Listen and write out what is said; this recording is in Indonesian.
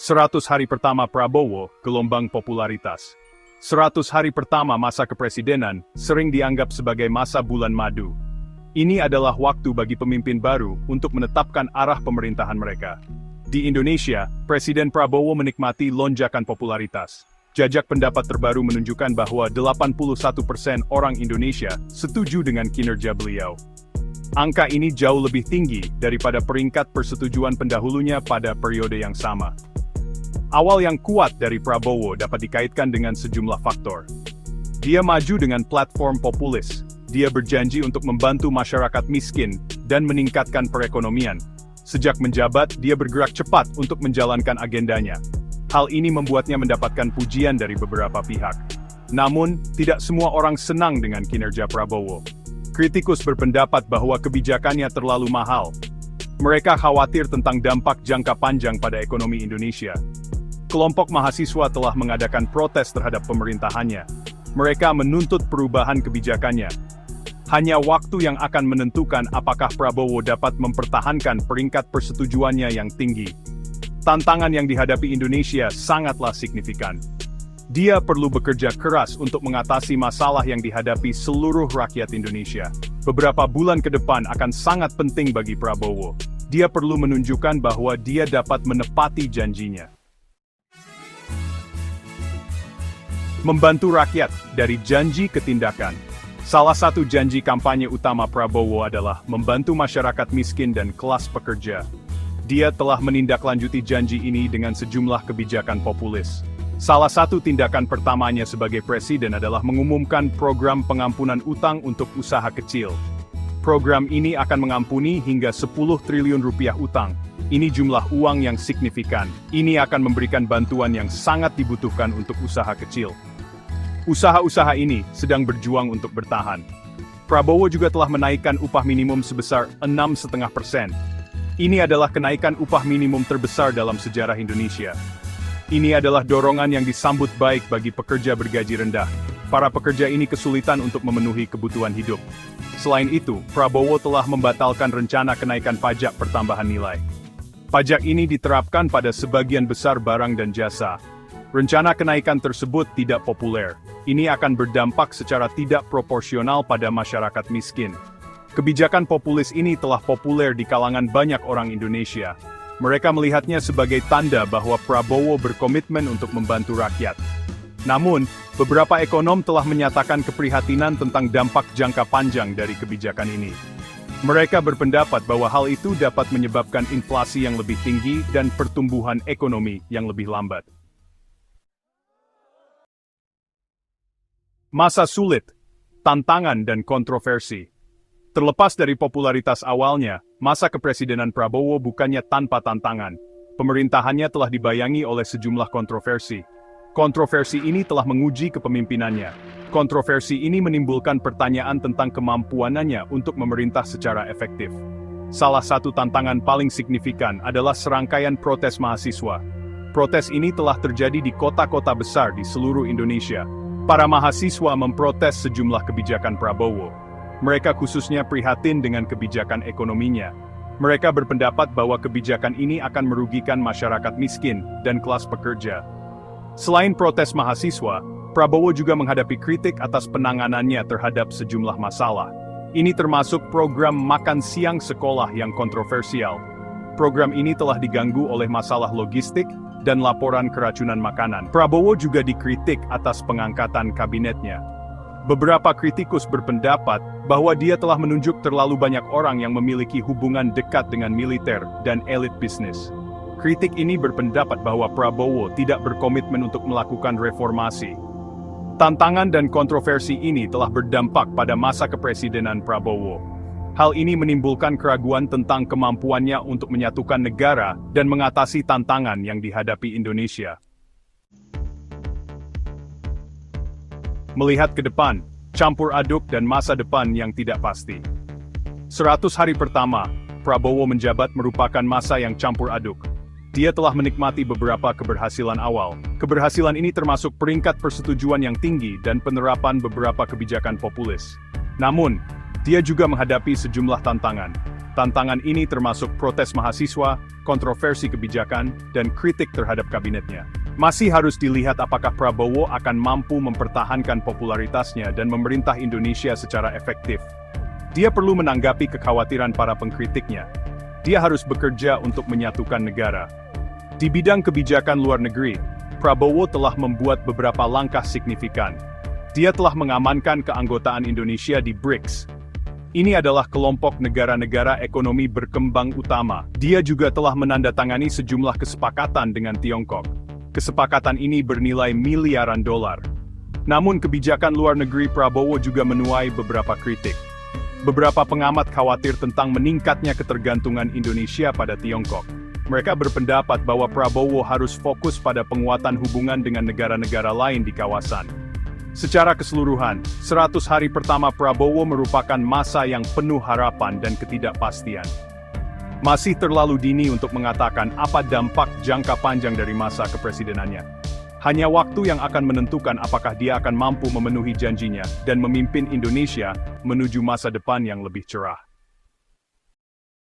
100 hari pertama Prabowo, gelombang popularitas. 100 hari pertama masa kepresidenan sering dianggap sebagai masa bulan madu. Ini adalah waktu bagi pemimpin baru untuk menetapkan arah pemerintahan mereka. Di Indonesia, Presiden Prabowo menikmati lonjakan popularitas. Jajak pendapat terbaru menunjukkan bahwa 81% orang Indonesia setuju dengan kinerja beliau. Angka ini jauh lebih tinggi daripada peringkat persetujuan pendahulunya pada periode yang sama. Awal yang kuat dari Prabowo dapat dikaitkan dengan sejumlah faktor. Dia maju dengan platform populis. Dia berjanji untuk membantu masyarakat miskin dan meningkatkan perekonomian. Sejak menjabat, dia bergerak cepat untuk menjalankan agendanya. Hal ini membuatnya mendapatkan pujian dari beberapa pihak. Namun, tidak semua orang senang dengan kinerja Prabowo. Kritikus berpendapat bahwa kebijakannya terlalu mahal. Mereka khawatir tentang dampak jangka panjang pada ekonomi Indonesia. Kelompok mahasiswa telah mengadakan protes terhadap pemerintahannya. Mereka menuntut perubahan kebijakannya. Hanya waktu yang akan menentukan apakah Prabowo dapat mempertahankan peringkat persetujuannya yang tinggi. Tantangan yang dihadapi Indonesia sangatlah signifikan. Dia perlu bekerja keras untuk mengatasi masalah yang dihadapi seluruh rakyat Indonesia. Beberapa bulan ke depan akan sangat penting bagi Prabowo. Dia perlu menunjukkan bahwa dia dapat menepati janjinya. Membantu rakyat dari janji ke tindakan. Salah satu janji kampanye utama Prabowo adalah membantu masyarakat miskin dan kelas pekerja. Dia telah menindaklanjuti janji ini dengan sejumlah kebijakan populis. Salah satu tindakan pertamanya sebagai presiden adalah mengumumkan program pengampunan utang untuk usaha kecil. Program ini akan mengampuni hingga 10 triliun rupiah utang. Ini jumlah uang yang signifikan. Ini akan memberikan bantuan yang sangat dibutuhkan untuk usaha kecil. Usaha-usaha ini sedang berjuang untuk bertahan. Prabowo juga telah menaikkan upah minimum sebesar 6,5%. Ini adalah kenaikan upah minimum terbesar dalam sejarah Indonesia. Ini adalah dorongan yang disambut baik bagi pekerja bergaji rendah. Para pekerja ini kesulitan untuk memenuhi kebutuhan hidup. Selain itu, Prabowo telah membatalkan rencana kenaikan pajak pertambahan nilai. Pajak ini diterapkan pada sebagian besar barang dan jasa. Rencana kenaikan tersebut tidak populer. Ini akan berdampak secara tidak proporsional pada masyarakat miskin. Kebijakan populis ini telah populer di kalangan banyak orang Indonesia. Mereka melihatnya sebagai tanda bahwa Prabowo berkomitmen untuk membantu rakyat. Namun, beberapa ekonom telah menyatakan keprihatinan tentang dampak jangka panjang dari kebijakan ini. Mereka berpendapat bahwa hal itu dapat menyebabkan inflasi yang lebih tinggi dan pertumbuhan ekonomi yang lebih lambat. Masa sulit, tantangan dan kontroversi. Terlepas dari popularitas awalnya, masa kepresidenan Prabowo bukannya tanpa tantangan. Pemerintahannya telah dibayangi oleh sejumlah kontroversi. Kontroversi ini telah menguji kepemimpinannya. Kontroversi ini menimbulkan pertanyaan tentang kemampuannya untuk memerintah secara efektif. Salah satu tantangan paling signifikan adalah serangkaian protes mahasiswa. Protes ini telah terjadi di kota-kota besar di seluruh Indonesia. Para mahasiswa memprotes sejumlah kebijakan Prabowo. Mereka khususnya prihatin dengan kebijakan ekonominya. Mereka berpendapat bahwa kebijakan ini akan merugikan masyarakat miskin dan kelas pekerja. Selain protes mahasiswa, Prabowo juga menghadapi kritik atas penanganannya terhadap sejumlah masalah. Ini termasuk program makan siang sekolah yang kontroversial. Program ini telah diganggu oleh masalah logistik dan laporan keracunan makanan. Prabowo juga dikritik atas pengangkatan kabinetnya. Beberapa kritikus berpendapat bahwa dia telah menunjuk terlalu banyak orang yang memiliki hubungan dekat dengan militer dan elit bisnis. Kritik ini berpendapat bahwa Prabowo tidak berkomitmen untuk melakukan reformasi. Tantangan dan kontroversi ini telah berdampak pada masa kepresidenan Prabowo. Hal ini menimbulkan keraguan tentang kemampuannya untuk menyatukan negara dan mengatasi tantangan yang dihadapi Indonesia. Melihat ke depan, campur aduk dan masa depan yang tidak pasti. 100 hari pertama, Prabowo menjabat merupakan masa yang campur aduk. Dia telah menikmati beberapa keberhasilan awal. Keberhasilan ini termasuk peringkat persetujuan yang tinggi dan penerapan beberapa kebijakan populis. Namun, dia juga menghadapi sejumlah tantangan. Tantangan ini termasuk protes mahasiswa, kontroversi kebijakan, dan kritik terhadap kabinetnya. Masih harus dilihat apakah Prabowo akan mampu mempertahankan popularitasnya dan memerintah Indonesia secara efektif. Dia perlu menanggapi kekhawatiran para pengkritiknya. Dia harus bekerja untuk menyatukan negara. Di bidang kebijakan luar negeri, Prabowo telah membuat beberapa langkah signifikan. Dia telah mengamankan keanggotaan Indonesia di BRICS. Ini adalah kelompok negara-negara ekonomi berkembang utama. Dia juga telah menandatangani sejumlah kesepakatan dengan Tiongkok. Kesepakatan ini bernilai miliaran dolar. Namun kebijakan luar negeri Prabowo juga menuai beberapa kritik. Beberapa pengamat khawatir tentang meningkatnya ketergantungan Indonesia pada Tiongkok. Mereka berpendapat bahwa Prabowo harus fokus pada penguatan hubungan dengan negara-negara lain di kawasan. Secara keseluruhan, 100 hari pertama Prabowo merupakan masa yang penuh harapan dan ketidakpastian. Masih terlalu dini untuk mengatakan apa dampak jangka panjang dari masa kepresidenannya. Hanya waktu yang akan menentukan apakah dia akan mampu memenuhi janjinya dan memimpin Indonesia menuju masa depan yang lebih cerah.